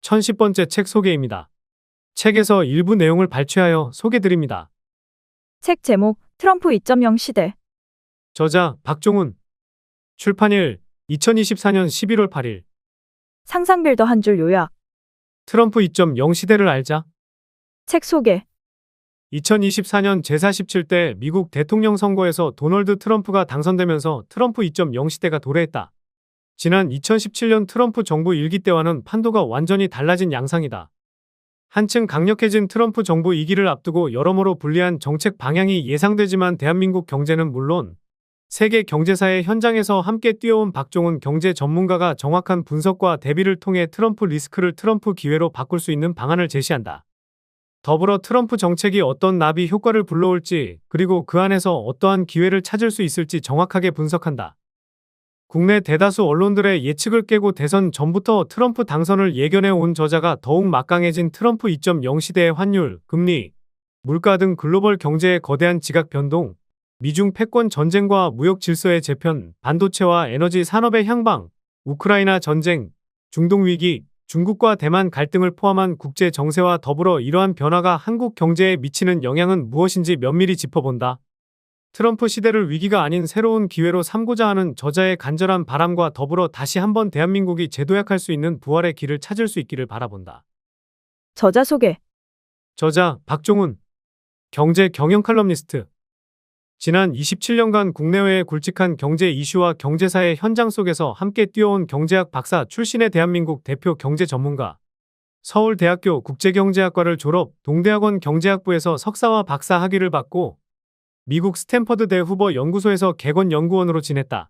1010번째 책 소개입니다. 책에서 일부 내용을 발췌하여 소개드립니다. 책 제목 트럼프 2.0 시대. 저자 박종훈. 출판일 2024년 11월 8일. 상상빌더 한 줄 요약. 트럼프 2.0 시대를 알자. 책 소개. 2024년 제47대 미국 대통령 선거에서 도널드 트럼프가 당선되면서 트럼프 2.0 시대가 도래했다. 지난 2017년 트럼프 정부 1기 때와는 판도가 완전히 달라진 양상이다. 한층 강력해진 트럼프 정부 2기를 앞두고 여러모로 불리한 정책 방향이 예상되지만 대한민국 경제는 물론 세계 경제사의 현장에서 함께 뛰어온 박종훈 경제 전문가가 정확한 분석과 대비를 통해 트럼프 리스크를 트럼프 기회로 바꿀 수 있는 방안을 제시한다. 더불어 트럼프 정책이 어떤 나비 효과를 불러올지 그리고 그 안에서 어떠한 기회를 찾을 수 있을지 정확하게 분석한다. 국내 대다수 언론들의 예측을 깨고 대선 전부터 트럼프 당선을 예견해 온 저자가 더욱 막강해진 트럼프 2.0 시대의 환율, 금리, 물가 등 글로벌 경제의 거대한 지각 변동, 미중 패권 전쟁과 무역 질서의 재편, 반도체와 에너지 산업의 향방, 우크라이나 전쟁, 중동 위기, 중국과 대만 갈등을 포함한 국제 정세와 더불어 이러한 변화가 한국 경제에 미치는 영향은 무엇인지 면밀히 짚어본다. 트럼프 시대를 위기가 아닌 새로운 기회로 삼고자 하는 저자의 간절한 바람과 더불어 다시 한번 대한민국이 재도약할 수 있는 부활의 길을 찾을 수 있기를 바라본다. 저자 소개. 저자 박종훈. 경제 경영 칼럼니스트. 지난 27년간 국내외의 굵직한 경제 이슈와 경제사의 현장 속에서 함께 뛰어온 경제학 박사 출신의 대한민국 대표 경제 전문가. 서울대학교 국제경제학과를 졸업, 동대학원 경제학부에서 석사와 박사 학위를 받고 미국 스탠퍼드대 후보 연구소에서 객원 연구원으로 지냈다.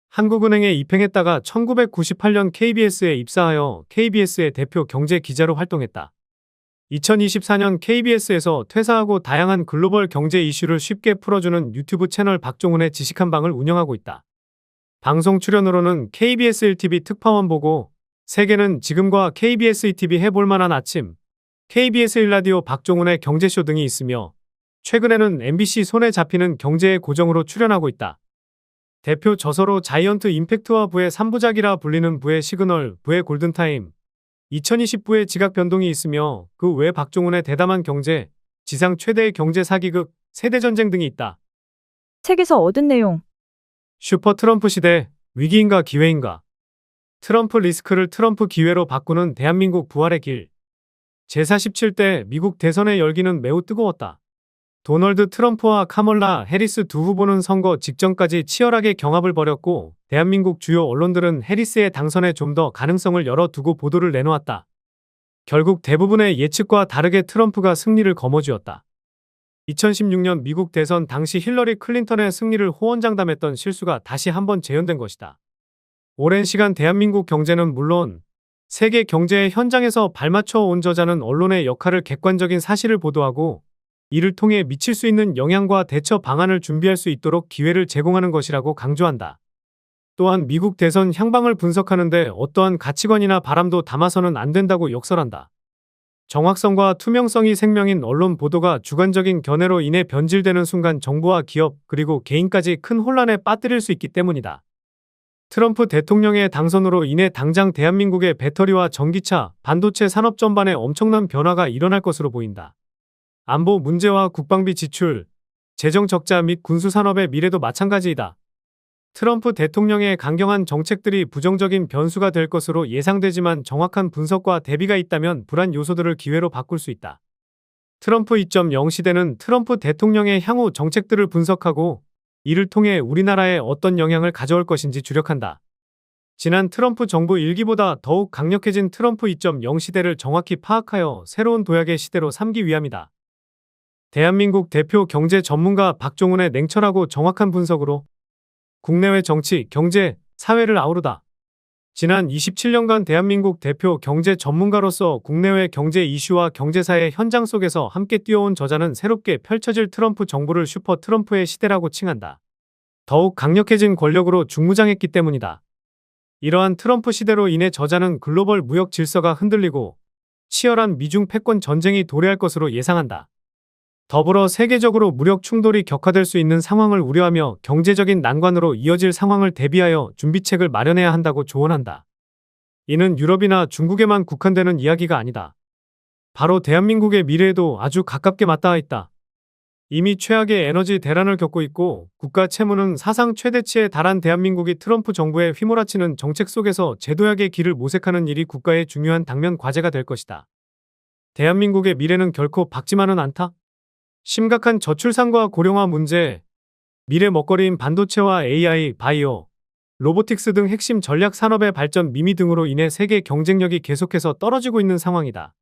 한국은행에 입행했다가 1998년 KBS에 입사하여 KBS의 대표 경제 기자로 활동했다. 2024년 KBS에서 퇴사하고 다양한 글로벌 경제 이슈를 쉽게 풀어주는 유튜브 채널 박종훈의 지식한방을 운영하고 있다. 방송 출연으로는 KBS 1TV 특파원 보고, 세계는 지금과 KBS 2TV 해볼만한 아침, KBS 1라디오 박종훈의 경제쇼 등이 있으며 최근에는 MBC 손에 잡히는 경제의 고정으로 출연하고 있다. 대표 저서로 자이언트 임팩트와 부의 3부작이라 불리는 부의 시그널, 부의 골든타임, 2020부의 지각 변동이 있으며 그 외 박종훈의 대담한 경제, 지상 최대의 경제 사기극, 세대전쟁 등이 있다. 책에서 얻은 내용. 슈퍼 트럼프 시대, 위기인가 기회인가? 트럼프 리스크를 트럼프 기회로 바꾸는 대한민국 부활의 길. 제47대 미국 대선의 열기는 매우 뜨거웠다. 도널드 트럼프와 카멀라 해리스 두 후보는 선거 직전까지 치열하게 경합을 벌였고 대한민국 주요 언론들은 해리스의 당선에 좀 더 가능성을 열어두고 보도를 내놓았다. 결국 대부분의 예측과 다르게 트럼프가 승리를 거머쥐었다. 2016년 미국 대선 당시 힐러리 클린턴의 승리를 호언장담했던 실수가 다시 한번 재현된 것이다. 오랜 시간 대한민국 경제는 물론 세계 경제의 현장에서 발맞춰 온 저자는 언론의 역할을 객관적인 사실을 보도하고 이를 통해 미칠 수 있는 영향과 대처 방안을 준비할 수 있도록 기회를 제공하는 것이라고 강조한다. 또한 미국 대선 향방을 분석하는데 어떠한 가치관이나 바람도 담아서는 안 된다고 역설한다. 정확성과 투명성이 생명인 언론 보도가 주관적인 견해로 인해 변질되는 순간 정부와 기업 그리고 개인까지 큰 혼란에 빠뜨릴 수 있기 때문이다. 트럼프 대통령의 당선으로 인해 당장 대한민국의 배터리와 전기차, 반도체 산업 전반에 엄청난 변화가 일어날 것으로 보인다. 안보 문제와 국방비 지출, 재정 적자 및 군수산업의 미래도 마찬가지이다. 트럼프 대통령의 강경한 정책들이 부정적인 변수가 될 것으로 예상되지만 정확한 분석과 대비가 있다면 불안 요소들을 기회로 바꿀 수 있다. 트럼프 2.0 시대는 트럼프 대통령의 향후 정책들을 분석하고 이를 통해 우리나라에 어떤 영향을 가져올 것인지 주력한다. 지난 트럼프 정부 1기보다 더욱 강력해진 트럼프 2.0 시대를 정확히 파악하여 새로운 도약의 시대로 삼기 위함이다. 대한민국 대표 경제 전문가 박종훈의 냉철하고 정확한 분석으로 국내외 정치, 경제, 사회를 아우르다. 지난 27년간 대한민국 대표 경제 전문가로서 국내외 경제 이슈와 경제사의 현장 속에서 함께 뛰어온 저자는 새롭게 펼쳐질 트럼프 정부를 슈퍼 트럼프의 시대라고 칭한다. 더욱 강력해진 권력으로 중무장했기 때문이다. 이러한 트럼프 시대로 인해 저자는 글로벌 무역 질서가 흔들리고 치열한 미중 패권 전쟁이 도래할 것으로 예상한다. 더불어 세계적으로 무력 충돌이 격화될 수 있는 상황을 우려하며 경제적인 난관으로 이어질 상황을 대비하여 준비책을 마련해야 한다고 조언한다. 이는 유럽이나 중국에만 국한되는 이야기가 아니다. 바로 대한민국의 미래에도 아주 가깝게 맞닿아 있다. 이미 최악의 에너지 대란을 겪고 있고 국가 채무는 사상 최대치에 달한 대한민국이 트럼프 정부의 휘몰아치는 정책 속에서 제도약의 길을 모색하는 일이 국가의 중요한 당면 과제가 될 것이다. 대한민국의 미래는 결코 밝지만은 않다. 심각한 저출산과 고령화 문제, 미래 먹거리인 반도체와 AI, 바이오, 로보틱스 등 핵심 전략 산업의 발전 미미 등으로 인해 세계 경쟁력이 계속해서 떨어지고 있는 상황이다.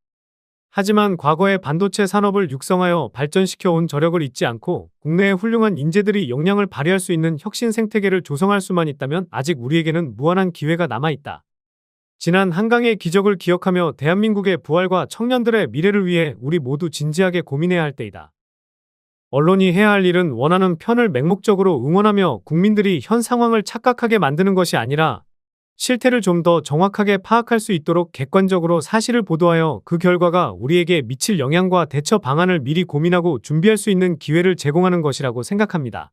하지만 과거의 반도체 산업을 육성하여 발전시켜 온 저력을 잊지 않고 국내의 훌륭한 인재들이 역량을 발휘할 수 있는 혁신 생태계를 조성할 수만 있다면 아직 우리에게는 무한한 기회가 남아있다. 지난 한강의 기적을 기억하며 대한민국의 부활과 청년들의 미래를 위해 우리 모두 진지하게 고민해야 할 때이다. 언론이 해야 할 일은 원하는 편을 맹목적으로 응원하며 국민들이 현 상황을 착각하게 만드는 것이 아니라 실태를 좀 더 정확하게 파악할 수 있도록 객관적으로 사실을 보도하여 그 결과가 우리에게 미칠 영향과 대처 방안을 미리 고민하고 준비할 수 있는 기회를 제공하는 것이라고 생각합니다.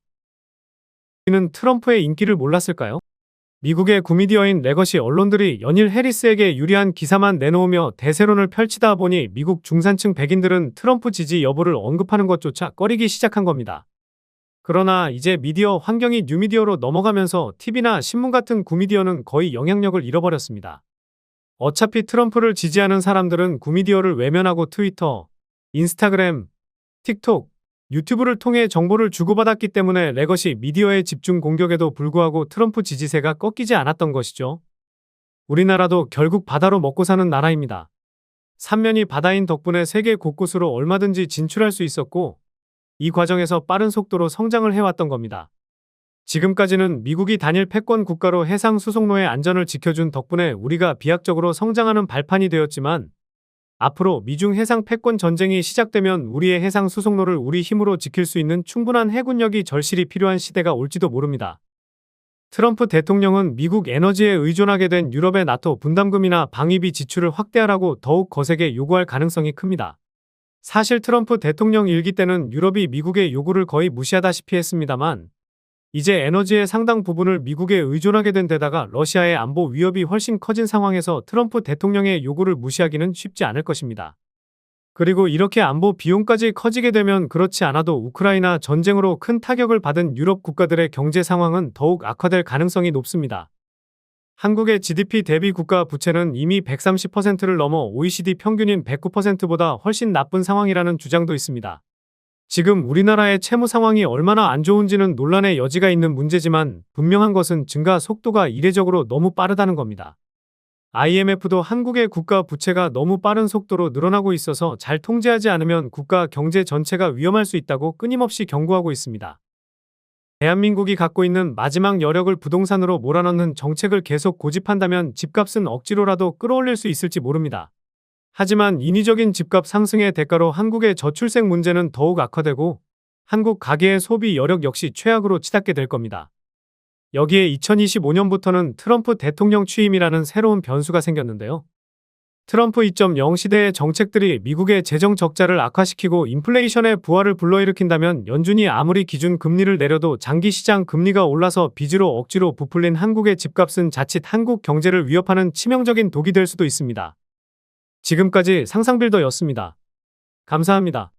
우리는 트럼프의 인기를 몰랐을까요? 미국의 구미디어인 레거시 언론들이 연일 해리스에게 유리한 기사만 내놓으며 대세론을 펼치다 보니 미국 중산층 백인들은 트럼프 지지 여부를 언급하는 것조차 꺼리기 시작한 겁니다. 그러나 이제 미디어 환경이 뉴미디어로 넘어가면서 TV나 신문 같은 구미디어는 거의 영향력을 잃어버렸습니다. 어차피 트럼프를 지지하는 사람들은 구미디어를 외면하고 트위터, 인스타그램, 틱톡, 유튜브를 통해 정보를 주고받았기 때문에 레거시 미디어의 집중 공격에도 불구하고 트럼프 지지세가 꺾이지 않았던 것이죠. 우리나라도 결국 바다로 먹고 사는 나라입니다. 삼면이 바다인 덕분에 세계 곳곳으로 얼마든지 진출할 수 있었고 이 과정에서 빠른 속도로 성장을 해왔던 겁니다. 지금까지는 미국이 단일 패권 국가로 해상 수송로의 안전을 지켜준 덕분에 우리가 비약적으로 성장하는 발판이 되었지만 앞으로 미중 해상 패권 전쟁이 시작되면 우리의 해상 수송로를 우리 힘으로 지킬 수 있는 충분한 해군력이 절실히 필요한 시대가 올지도 모릅니다. 트럼프 대통령은 미국 에너지에 의존하게 된 유럽의 나토 분담금이나 방위비 지출을 확대하라고 더욱 거세게 요구할 가능성이 큽니다. 사실 트럼프 대통령 일기 때는 유럽이 미국의 요구를 거의 무시하다시피 했습니다만 이제 에너지의 상당 부분을 미국에 의존하게 된 데다가 러시아의 안보 위협이 훨씬 커진 상황에서 트럼프 대통령의 요구를 무시하기는 쉽지 않을 것입니다. 그리고 이렇게 안보 비용까지 커지게 되면 그렇지 않아도 우크라이나 전쟁으로 큰 타격을 받은 유럽 국가들의 경제 상황은 더욱 악화될 가능성이 높습니다. 한국의 GDP 대비 국가 부채는 이미 130%를 넘어 OECD 평균인 109%보다 훨씬 나쁜 상황이라는 주장도 있습니다. 지금 우리나라의 채무 상황이 얼마나 안 좋은지는 논란의 여지가 있는 문제지만 분명한 것은 증가 속도가 이례적으로 너무 빠르다는 겁니다. IMF도 한국의 국가 부채가 너무 빠른 속도로 늘어나고 있어서 잘 통제하지 않으면 국가 경제 전체가 위험할 수 있다고 끊임없이 경고하고 있습니다. 대한민국이 갖고 있는 마지막 여력을 부동산으로 몰아넣는 정책을 계속 고집한다면 집값은 억지로라도 끌어올릴 수 있을지 모릅니다. 하지만 인위적인 집값 상승의 대가로 한국의 저출생 문제는 더욱 악화되고 한국 가계의 소비 여력 역시 최악으로 치닫게 될 겁니다. 여기에 2025년부터는 트럼프 대통령 취임이라는 새로운 변수가 생겼는데요. 트럼프 2.0 시대의 정책들이 미국의 재정 적자를 악화시키고 인플레이션의 부활을 불러일으킨다면 연준이 아무리 기준 금리를 내려도 장기 시장 금리가 올라서 빚으로 억지로 부풀린 한국의 집값은 자칫 한국 경제를 위협하는 치명적인 독이 될 수도 있습니다. 지금까지 상상빌더였습니다. 감사합니다.